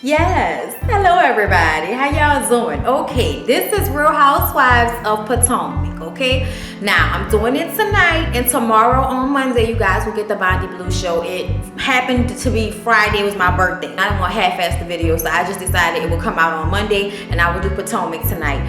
Yes. Hello, everybody. How y'all doing? Okay, this is Real Housewives of Potomac. Okay, now I'm doing it tonight, and tomorrow on Monday, you guys will get the Bondi Blue show. It happened to be Friday. It was my birthday. I didn't want to half-ass the video, so I just decided it would come out on Monday, and I will do Potomac tonight.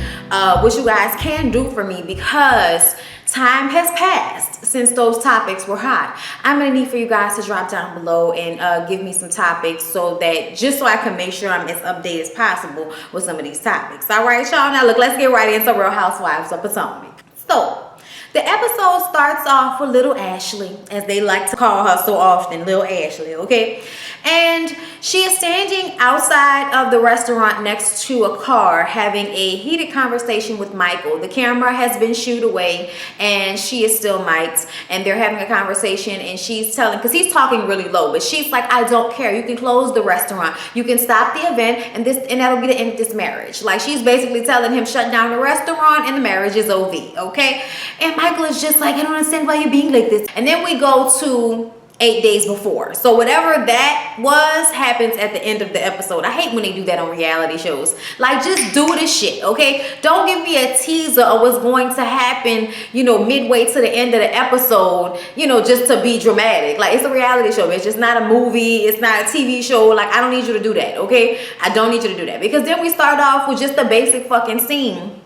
What you guys can do for me, because time has passed since those topics were hot. I'm gonna need for you guys to drop down below and give me some topics so I can make sure I'm as updated as possible with some of these topics. All right, y'all. Now look, let's get right into Real Housewives of Potomac. So the episode starts off with little Ashley, as they like to call her so often, little Ashley, okay? And she is standing outside of the restaurant next to a car having a heated conversation with Michael. The camera has been shooed away and she is still mic'd, and they're having a conversation, and she's telling, because he's talking really low, but she's like, I don't care. You can close the restaurant. You can stop the event, and that'll be the end of this marriage. Like, she's basically telling him shut down the restaurant and the marriage is OV, okay? And Michael is just like, I don't understand why you're being like this. And then we go to 8 days before. So whatever that was happens at the end of the episode. I hate when they do that on reality shows. Like, just do this shit, okay? Don't give me a teaser of what's going to happen, midway to the end of the episode, just to be dramatic. Like, it's a reality show. It's just not a movie. It's not a TV show. Like, I don't need you to do that, okay? I don't need you to do that. Because then we start off with just a basic fucking scene,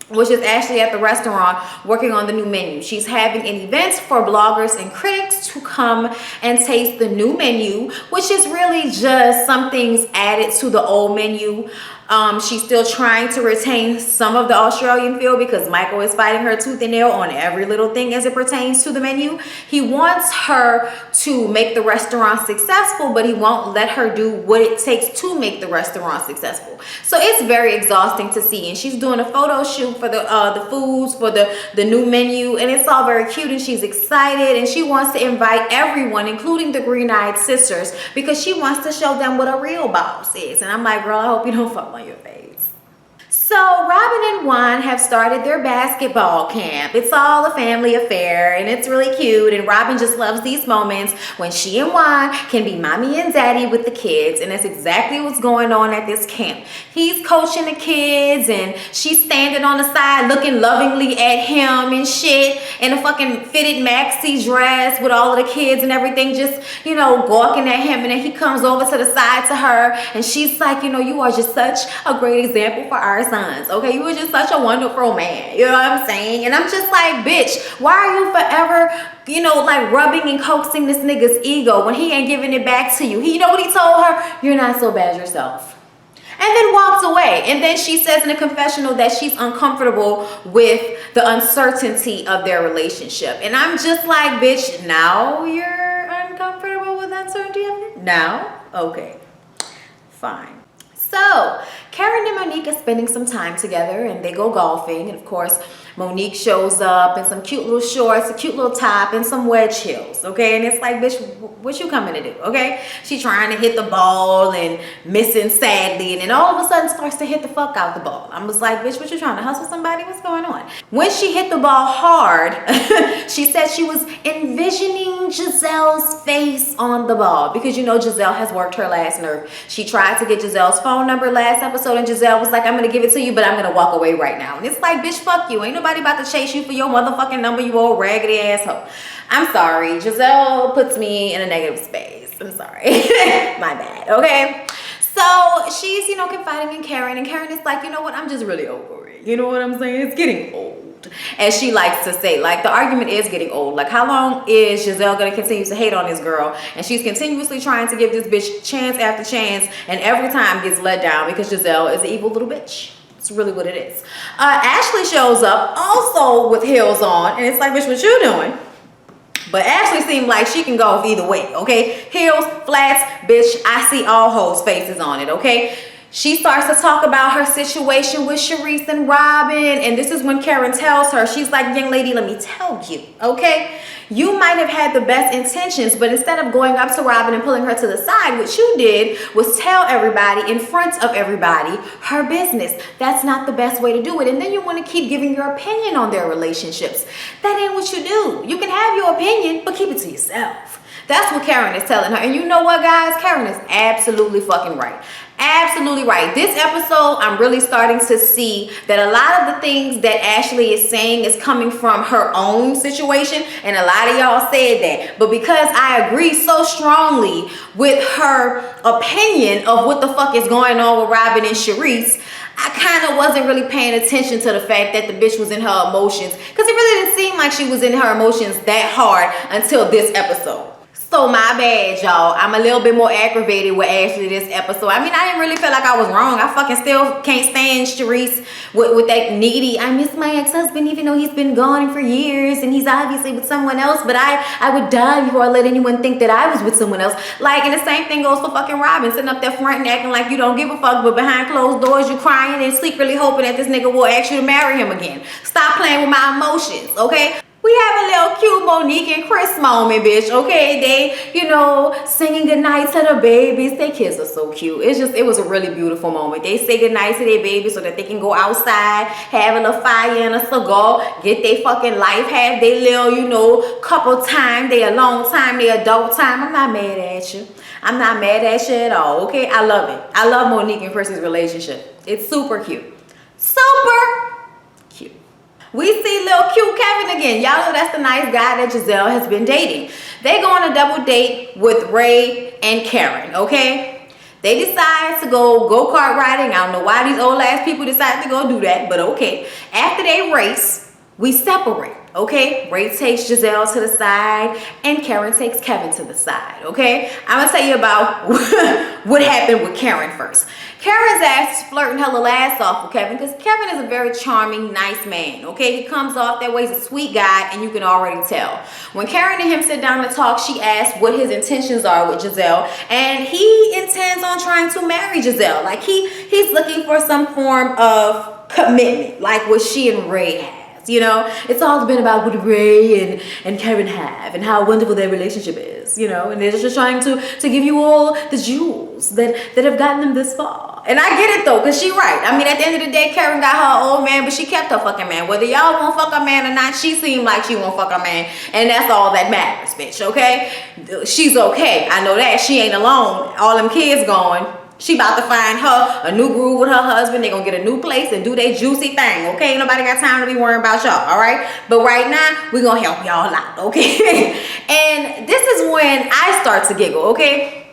which is Ashley at the restaurant working on the new menu. She's having an event for bloggers and critics to come and taste the new menu, which is really just some things added to the old menu. She's still trying to retain some of the Australian feel because Michael is fighting her tooth and nail on every little thing as it pertains to the menu. He wants her to make the restaurant successful, but he won't let her do what it takes to make the restaurant successful. So it's very exhausting to see. And she's doing a photo shoot for the foods, for the new menu, and it's all very cute, and she's excited, and she wants to invite everyone, including the green-eyed sisters, because she wants to show them what a real boss is. And I'm like, girl, I hope you don't fuck on your face. So Robin and Juan have started their basketball camp. It's all a family affair, and it's really cute, and Robin just loves these moments when she and Juan can be mommy and daddy with the kids, and that's exactly what's going on at this camp. He's coaching the kids, and she's standing on the side looking lovingly at him and shit in a fucking fitted maxi dress with all of the kids and everything, just, gawking at him, and then he comes over to the side to her, and she's like, you are just such a great example for our son. Okay, you were just such a wonderful man, you know what I'm saying? And I'm just like, bitch, why are you forever, like rubbing and coaxing this nigga's ego when he ain't giving it back to you? You know what he told her? You're not so bad yourself. And then walks away. And then she says in a confessional that she's uncomfortable with the uncertainty of their relationship. And I'm just like, bitch, now you're uncomfortable with uncertainty of it? Now? Okay, fine. So Karen and Monique are spending some time together, and they go golfing. And of course, Monique shows up in some cute little shorts, a cute little top, and some wedge heels, okay? And it's like, bitch, what you coming to do, okay? She's trying to hit the ball and missing sadly, and then all of a sudden starts to hit the fuck out the ball. I'm just like, bitch, what you trying to hustle somebody? What's going on? When she hit the ball hard, she said she was envisioning Giselle's face on the ball, because Giselle has worked her last nerve. She tried to get Giselle's phone number last episode, and Giselle was like, I'm gonna give it to you, but I'm gonna walk away right now. And it's like, bitch, fuck you. Ain't nobody about to chase you for your motherfucking number, you old raggedy asshole. I'm sorry. Giselle puts me in a negative space. I'm sorry. My bad, okay? So she's, confiding in Karen, and Karen is like, you know what? I'm just really over it. You know what I'm saying? It's getting old. As she likes to say, like, the argument is getting old. Like, how long is Giselle going to continue to hate on this girl? And she's continuously trying to give this bitch chance after chance, and every time gets let down because Giselle is an evil little bitch. It's really what it is. Ashley shows up also with heels on, and it's like, bitch, what you doing? But Ashley seemed like she can go either way, okay? Heels, flats, bitch, I see all hoes' faces on it, okay? She starts to talk about her situation with Sharice and Robin, and this is when Karen tells her, she's like, young lady, let me tell you, okay? You might have had the best intentions, but instead of going up to Robin and pulling her to the side, what you did was tell everybody in front of everybody her business. That's not the best way to do it. And then you want to keep giving your opinion on their relationships. That ain't what you do. You can have your opinion, but keep it to yourself. That's what Karen is telling her. And you know what, guys? Karen is absolutely fucking right. Absolutely right. This episode, I'm really starting to see that a lot of the things that Ashley is saying is coming from her own situation. And a lot of y'all said that. But because I agree so strongly with her opinion of what the fuck is going on with Robin and Sharice, I kind of wasn't really paying attention to the fact that the bitch was in her emotions, because it really didn't seem like she was in her emotions that hard until this episode. So my bad, y'all. I'm a little bit more aggravated with Ashley this episode. I mean, I didn't really feel like I was wrong. I fucking still can't stand Sharice with that needy, I miss my ex-husband even though he's been gone for years and he's obviously with someone else, but I would die before I let anyone think that I was with someone else. Like, and the same thing goes for fucking Robin, sitting up there front and acting like you don't give a fuck, but behind closed doors you crying and secretly hoping that this nigga will ask you to marry him again. Stop playing with my emotions, okay? We have a little cute Monique and Chris moment, bitch, okay? They, you know, singing goodnight to the babies. Their kids are so cute. It was a really beautiful moment. They say goodnight to their babies so that they can go outside, have a little fire and a cigar, get their fucking life, have their little, you know, couple time, their alone time, their adult time. I'm not mad at you. I'm not mad at you at all, okay? I love it. I love Monique and Chris's relationship. It's super cute. Super cute. We see little cute Kevin again. Y'all know that's the nice guy that Giselle has been dating. They go on a double date with Ray and Karen, okay? They decide to go go-kart riding. I don't know why these old ass people decide to go do that, but okay. After they race, we separate, okay? Ray takes Giselle to the side and Karen takes Kevin to the side, okay? I'm gonna tell you about what happened with Karen first. Karen's ass is flirting her little ass off with Kevin because Kevin is a very charming, nice man, okay? He comes off that way, he's a sweet guy, and you can already tell. When Karen and him sit down to talk, she asks what his intentions are with Giselle, and he intends on trying to marry Giselle. Like, he's looking for some form of commitment, like what she and Ray have. You know, it's all been about what Ray and Karen have and how wonderful their relationship is, you know, and they're just trying to give you all the jewels that have gotten them this far. And I get it though, because she right. I mean, at the end of the day, Karen got her old man, but she kept her fucking man. Whether y'all won't fuck a man or not, she seemed like she won't fuck a man, and that's all that matters, bitch, okay? She's okay. I know that. She ain't alone. All them kids going. She about to find her a new groove with her husband. They gonna get a new place and do their juicy thing, okay? Nobody got time to be worrying about y'all, all right? But right now, we gonna help y'all out, okay? And this is when I start to giggle, okay?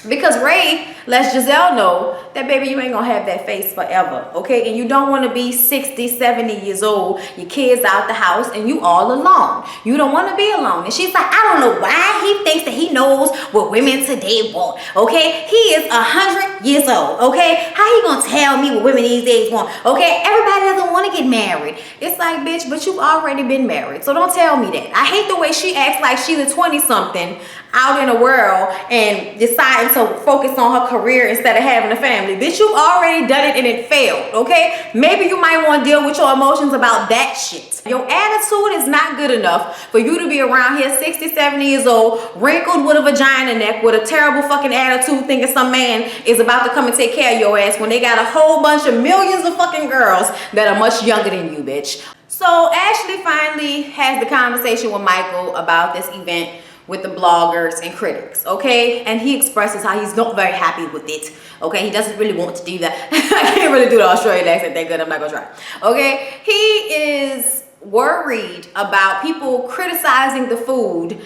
Because Ray lets Giselle know that, baby, you ain't gonna have that face forever, okay? And you don't want to be 60, 70 years old, your kids out the house, and you all alone. You don't want to be alone. And she's like, I don't know why he thinks that he knows what women today want, okay? He is 100 years old, okay? How he gonna tell me what women these days want, okay? Everybody doesn't want to get married. It's like, bitch, but you've already been married, so don't tell me that. I hate the way she acts like she's a 20-something out in the world and deciding to focus on her career instead of having a family. Bitch, you've already done it and it failed, okay? Maybe you might want to deal with your emotions about that shit. Your attitude is not good enough for you to be around here 60, 70 years old, wrinkled with a vagina neck, with a terrible fucking attitude, thinking some man is about to come and take care of your ass when they got a whole bunch of millions of fucking girls that are much younger than you, bitch. So Ashley finally has the conversation with Michael about this event with the bloggers and critics, okay? And he expresses how he's not very happy with it, okay? He doesn't really want to do that. I can't really do the Australian accent that good. I'm not gonna try, okay? He is worried about people criticizing the food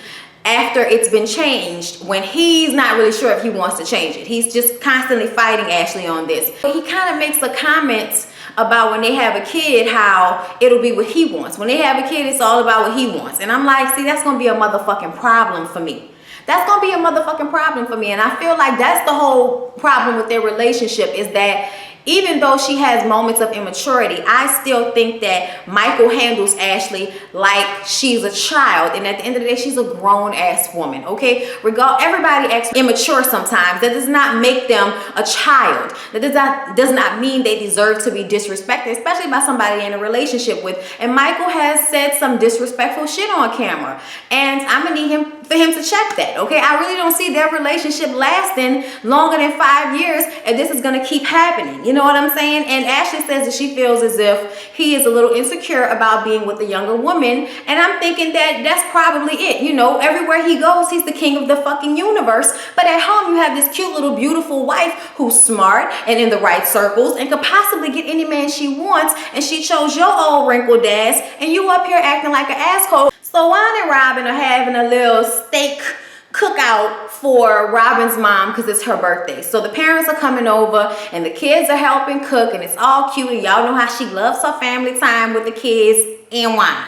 after it's been changed when he's not really sure if he wants to change it. He's just constantly fighting Ashley on this. He kind of makes a comment about when they have a kid, how it'll be what he wants. When they have a kid, it's all about what he wants. And I'm like, see, that's gonna be a motherfucking problem for me. That's gonna be a motherfucking problem for me. And I feel like that's the whole problem with their relationship, is that even though she has moments of immaturity, I still think that Michael handles Ashley like she's a child. And at the end of the day, she's a grown-ass woman, okay? Everybody acts immature sometimes. That does not make them a child. That does not mean they deserve to be disrespected, especially by somebody in a relationship with. And Michael has said some disrespectful shit on camera. And I'm gonna need for him to check that, okay? I really don't see their relationship lasting longer than 5 years, and this is gonna keep happening. You know what I'm saying? And Ashley says that she feels as if he is a little insecure about being with a younger woman. And I'm thinking that that's probably it. You know, everywhere he goes, he's the king of the fucking universe. But at home, you have this cute little beautiful wife who's smart and in the right circles and could possibly get any man she wants. And she chose your old wrinkled ass, and you up here acting like an asshole. So Juan and Robin are having a little steak cookout for Robin's mom because it's her birthday. So the parents are coming over and the kids are helping cook, and it's all cute, and y'all know how she loves her family time with the kids and wine.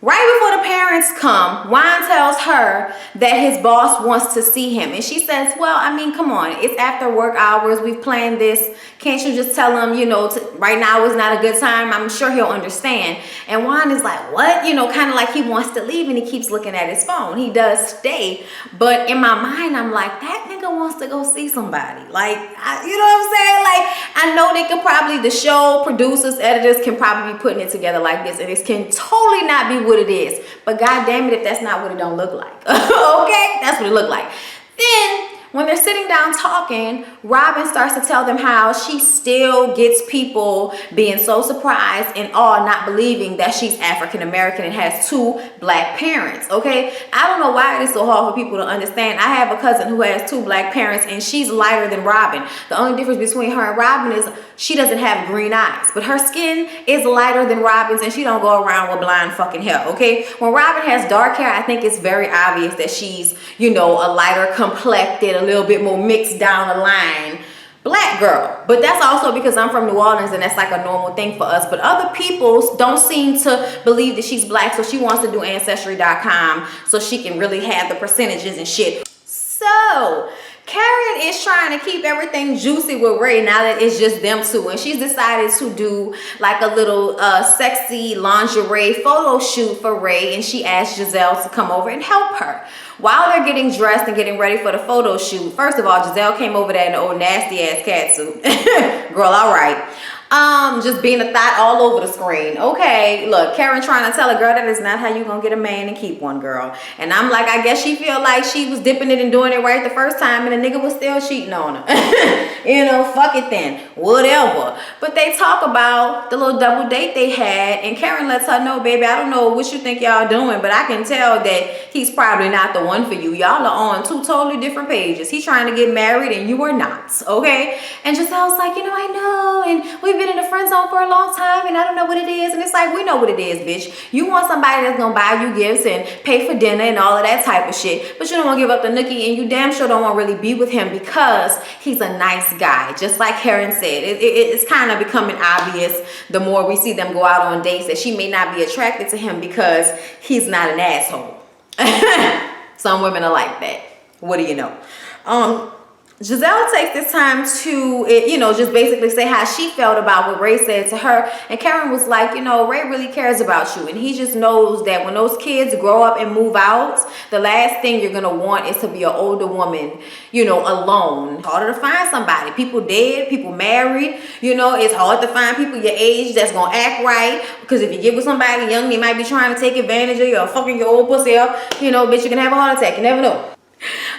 Right before the parents come, Juan tells her that his boss wants to see him. And she says, well, I mean, come on. It's after work hours. We've planned this. Can't you just tell him, you know, right now is not a good time? I'm sure he'll understand. And Juan is like, what? You know, kind of like he wants to leave, and he keeps looking at his phone. He does stay. But in my mind, I'm like, that nigga wants to go see somebody. Like, you know what I'm saying? Like, I know they could probably, the show producers, editors can probably be putting it together like this. And this can totally not be what it is, but god damn it if that's not what it don't look like. Okay, that's what it looked like. Then when they're sitting down talking, Robin starts to tell them how she still gets people being so surprised and all not believing that she's African American and has 2 black parents. Okay, I don't know why it is so hard for people to understand. I have a cousin who has 2 black parents, and she's lighter than Robin. The only difference between her and Robin is she doesn't have green eyes, but her skin is lighter than Robin's, and she don't go around with blonde fucking hair. Okay, when Robin has dark hair, I think it's very obvious that she's, you know, a lighter complected, a little bit more mixed down the line black girl. But that's also because I'm from New Orleans, and that's like a normal thing for us. But other people don't seem to believe that she's black, so she wants to do Ancestry.com so she can really have the percentages and shit. So Karen is trying to keep everything juicy with Ray now that it's just them 2, and she's decided to do like a little sexy lingerie photo shoot for Ray, and she asked Giselle to come over and help her. While they're getting dressed and getting ready for the photo shoot, first of all, Giselle came over there in the old nasty ass cat suit. Girl, all right. Just being a thought all over the screen. Okay, look, Karen trying to tell a girl that is not how you gonna get a man and keep one, girl. And I'm like, I guess she feel like she was dipping it and doing it right the first time, and the nigga was still cheating on her. You know, fuck it then, whatever. But they talk about the little double date they had, and Karen lets her know, baby, I don't know what you think y'all doing, but I can tell that he's probably not the one for you. Y'all are on 2 totally different pages. He's trying to get married and you are not, okay? And Giselle's like, you know, I know, and we've been in the friend zone for a long time, and I don't know what it is. And it's like, we know what it is, bitch. You want somebody that's gonna buy you gifts and pay for dinner and all of that type of shit, but you don't want to give up the nookie, and you damn sure don't want to really be with him because he's a nice guy. Just like Karen said, it's kind of becoming obvious the more we see them go out on dates that she may not be attracted to him because he's not an asshole. Some women are like that. What do you know? Giselle takes this time to, you know, just basically say how she felt about what Ray said to her. And Karen was like, you know, Ray really cares about you. And he just knows that when those kids grow up and move out, the last thing you're going to want is to be an older woman, you know, alone. It's harder to find somebody. People dead, people married. You know, it's hard to find people your age that's going to act right. Because if you get with somebody young, they might be trying to take advantage of you or fucking your old pussy up. You know, bitch, you can have a heart attack. You never know.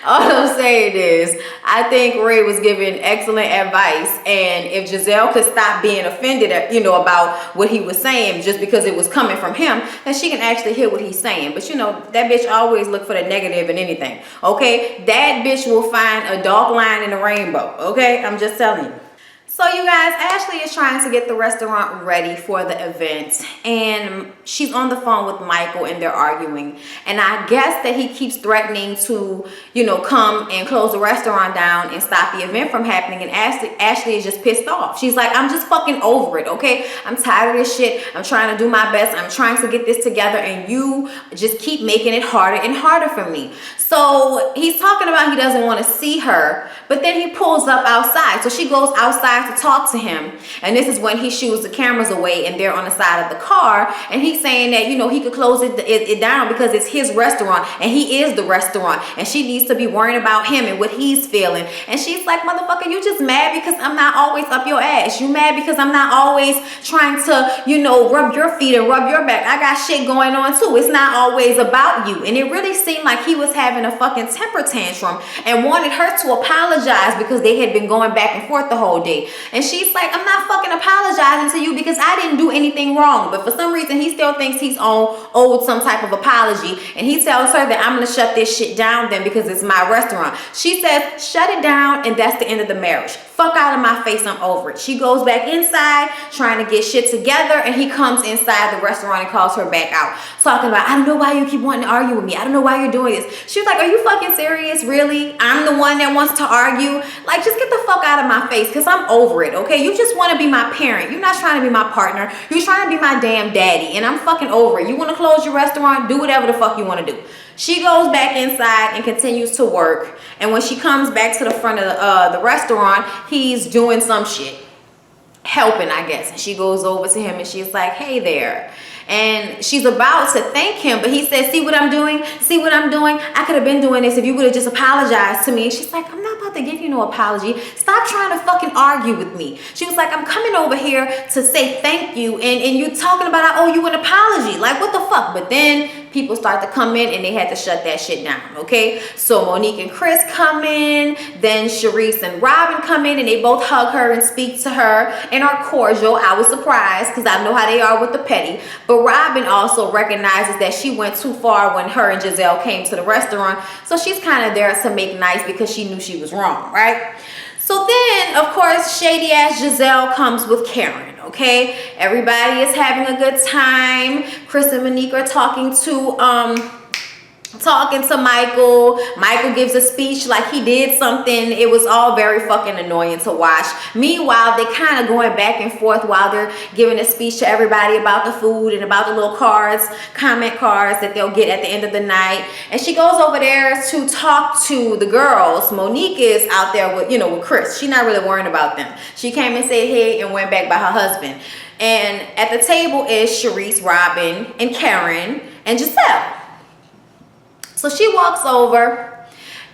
All I'm saying is, I think Ray was giving excellent advice, and if Giselle could stop being offended at, you know, about what he was saying just because it was coming from him, then she can actually hear what he's saying. But you know, that bitch always look for the negative in anything, okay? That bitch will find a dark line in the rainbow, okay? I'm just telling you. So you guys, Ashley is trying to get the restaurant ready for the event, and she's on the phone with Michael and they're arguing. And I guess that he keeps threatening to, you know, come and close the restaurant down and stop the event from happening. And Ashley is just pissed off. She's like, I'm just fucking over it, okay? I'm tired of this shit. I'm trying to do my best. I'm trying to get this together, and you just keep making it harder and harder for me. So he's talking about he doesn't want to see her, but then he pulls up outside. So she goes outside to talk to him, and this is when he shoos the cameras away and they're on the side of the car, and he's saying that, you know, he could close it down because it's his restaurant and he is the restaurant, and she needs to be worrying about him and what he's feeling. And she's like, motherfucker, you just mad because I'm not always up your ass. You mad because I'm not always trying to, you know, rub your feet and rub your back. I got shit going on too. It's not always about you. And it really seemed like he was having a fucking temper tantrum and wanted her to apologize because they had been going back and forth the whole day. And she's like, I'm not fucking apologizing to you because I didn't do anything wrong. But for some reason, he still thinks he's owed some type of apology. And he tells her that I'm going to shut this shit down then because it's my restaurant. She says, shut it down, and that's the end of the marriage. Fuck out of my face, I'm over it. She goes back inside trying to get shit together, and he comes inside the restaurant and calls her back out, talking about, I don't know why you keep wanting to argue with me. I don't know why you're doing this. She was like, are you fucking serious? Really? I'm the one that wants to argue? Like, just get the fuck out of my face, because I'm over it, okay? You just want to be my parent. You're not trying to be my partner. You're trying to be my damn daddy, and I'm fucking over it. You want to close your restaurant? Do whatever the fuck you want to do. She goes back inside and continues to work. And when she comes back to the front of the restaurant, he's doing some shit, helping, I guess. And she goes over to him and she's like, hey there. And she's about to thank him, but he says, see what I'm doing? See what I'm doing? I could have been doing this if you would have just apologized to me. And she's like, I'm not about to give you no apology. Stop trying to fucking argue with me. She was like, I'm coming over here to say thank you, and you talking about I owe you an apology. Like, what the fuck? But then people start to come in and they had to shut that shit down, okay? So Monique and Chris come in, then Sharice and Robin come in, and they both hug her and speak to her and are cordial. I was surprised because I know how they are with the petty. But Robin also recognizes that she went too far when her and Giselle came to the restaurant. So she's kind of there to make nice because she knew she was wrong, right? So then, of course, shady ass Giselle comes with Karen, okay? Everybody is having a good time. Chris and Monique are talking to Michael. Michael gives a speech like he did something. It was all very fucking annoying to watch. Meanwhile, they kind of going back and forth while they're giving a speech to everybody about the food and about the little cards, comment cards that they'll get at the end of the night. And she goes over there to talk to the girls. Monique is out there with, with Chris. She's not really worrying about them. She came and said hey and went back by her husband. And at the table is Sharice, Robin, and Karen, and Giselle. So she walks over,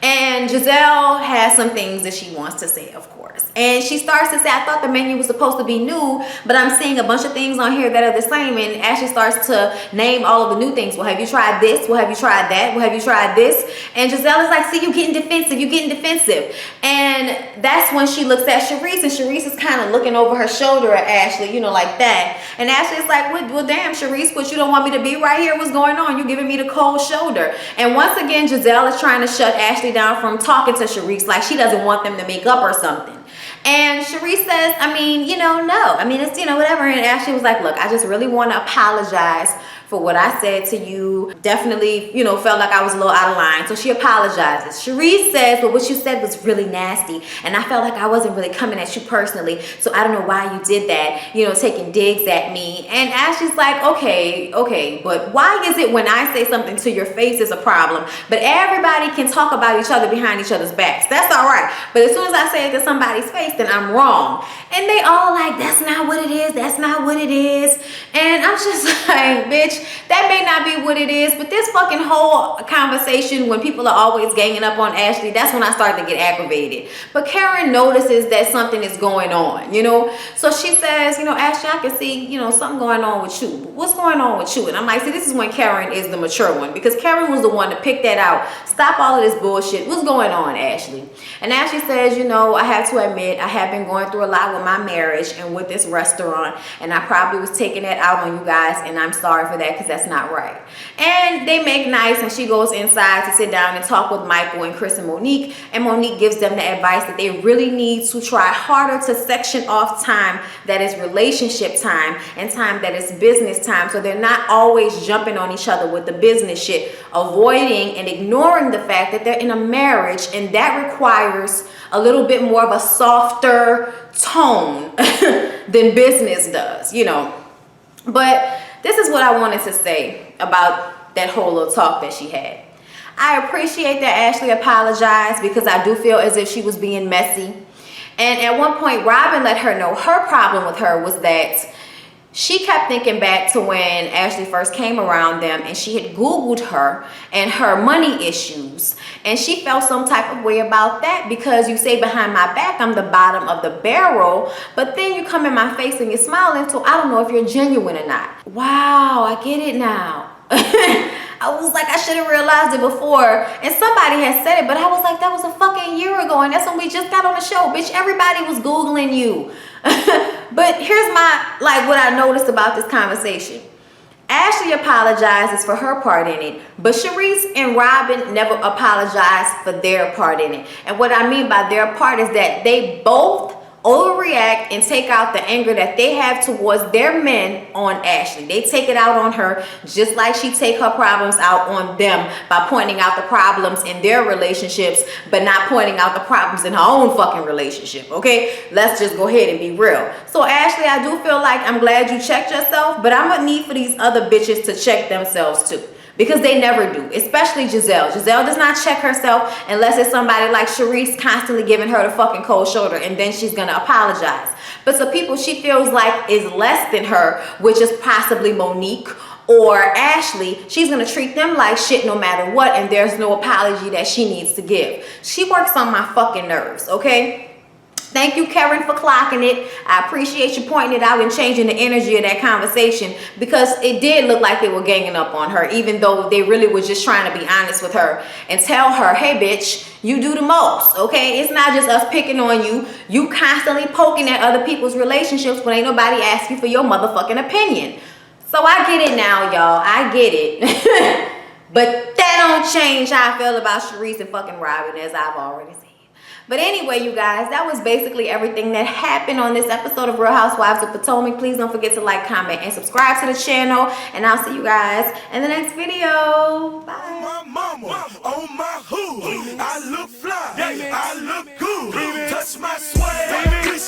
and Giselle has some things that she wants to say, of course. And she starts to say, I thought the menu was supposed to be new, but I'm seeing a bunch of things on here that are the same. And Ashley starts to name all of the new things. Well, have you tried this? Well, have you tried that? Well, have you tried this? And Giselle is like, see, you getting defensive. You getting defensive. And that's when she looks at Sharice, and Sharice is kind of looking over her shoulder at Ashley, like that. And Ashley's like, well, damn, Sharice, but you don't want me to be right here? What's going on? You're giving me the cold shoulder. And once again, Giselle is trying to shut Ashley down from talking to Sharice, like she doesn't want them to make up or something. And Sharice says, no. It's, whatever. And Ashley was like, look, I just really want to apologize for what I said to you. Definitely, felt like I was a little out of line. So she apologizes. Sharice says, well, what you said was really nasty. And I felt like I wasn't really coming at you personally. So I don't know why you did that, taking digs at me. And Ashley's like, okay. But why is it when I say something to your face is a problem, but everybody can talk about each other behind each other's backs? That's all right. But as soon as I say it to somebody's face, then I'm wrong. And they all like, that's not what it is. That's not what it is. And I'm just like, bitch, that may not be what it is, but this fucking whole conversation when people are always ganging up on Ashley, that's when I start to get aggravated. But Karen notices that something is going on, So she says, Ashley, I can see, something going on with you. What's going on with you? And I'm like, see, this is when Karen is the mature one, because Karen was the one to pick that out. Stop all of this bullshit. What's going on, Ashley? And Ashley says, I have to admit, I have been going through a lot with my marriage and with this restaurant, and I probably was taking that out on you guys, and I'm sorry for that because that's not right. And they make nice, and she goes inside to sit down and talk with Michael and Chris and Monique gives them the advice that they really need to try harder to section off time that is relationship time and time that is business time, so they're not always jumping on each other with the business shit, avoiding and ignoring the fact that they're in a marriage, and that requires a little bit more of a softer tone than business does, But this is what I wanted to say about that whole little talk that she had. I appreciate that Ashley apologized, because I do feel as if she was being messy. And at one point, Robin let her know her problem with her was that she kept thinking back to when Ashley first came around them, and she had Googled her and her money issues. And she felt some type of way about that, because you say behind my back, I'm the bottom of the barrel, but then you come in my face and you're smiling, so I don't know if you're genuine or not. Wow, I get it now. I was like, I should have realized it before. And somebody had said it, but I was like, that was a fucking year ago. And that's when we just got on the show. Bitch, everybody was Googling you. But here's my, like, what I noticed about this conversation. Ashley apologizes for her part in it, but Sharice and Robin never apologized for their part in it. And what I mean by their part is that they both overreact and take out the anger that they have towards their men on Ashley. They take it out on her just like she take her problems out on them by pointing out the problems in their relationships, but not pointing out the problems in her own fucking relationship. Okay, let's just go ahead and be real. So Ashley, I do feel like I'm glad you checked yourself, but I'm gonna need for these other bitches to check themselves too. Because they never do, especially Giselle. Giselle does not check herself unless it's somebody like Sharice constantly giving her the fucking cold shoulder, and then she's gonna apologize. But some people she feels like is less than her, which is possibly Monique or Ashley, she's gonna treat them like shit no matter what, and there's no apology that she needs to give. She works on my fucking nerves, okay? Thank you, Karen, for clocking it. I appreciate you pointing it out and changing the energy of that conversation, because it did look like they were ganging up on her, even though they really was just trying to be honest with her and tell her, hey, bitch, you do the most, okay? It's not just us picking on you. You constantly poking at other people's relationships when ain't nobody asking for your motherfucking opinion. So I get it now, y'all. I get it. But that don't change how I feel about Sharice and fucking Robin, as I've already said. But anyway, you guys, that was basically everything that happened on this episode of Real Housewives of Potomac. Please don't forget to like, comment, and subscribe to the channel. And I'll see you guys in the next video. Bye. Oh my mama, oh my hood, I look fly, I look good, touch my swag,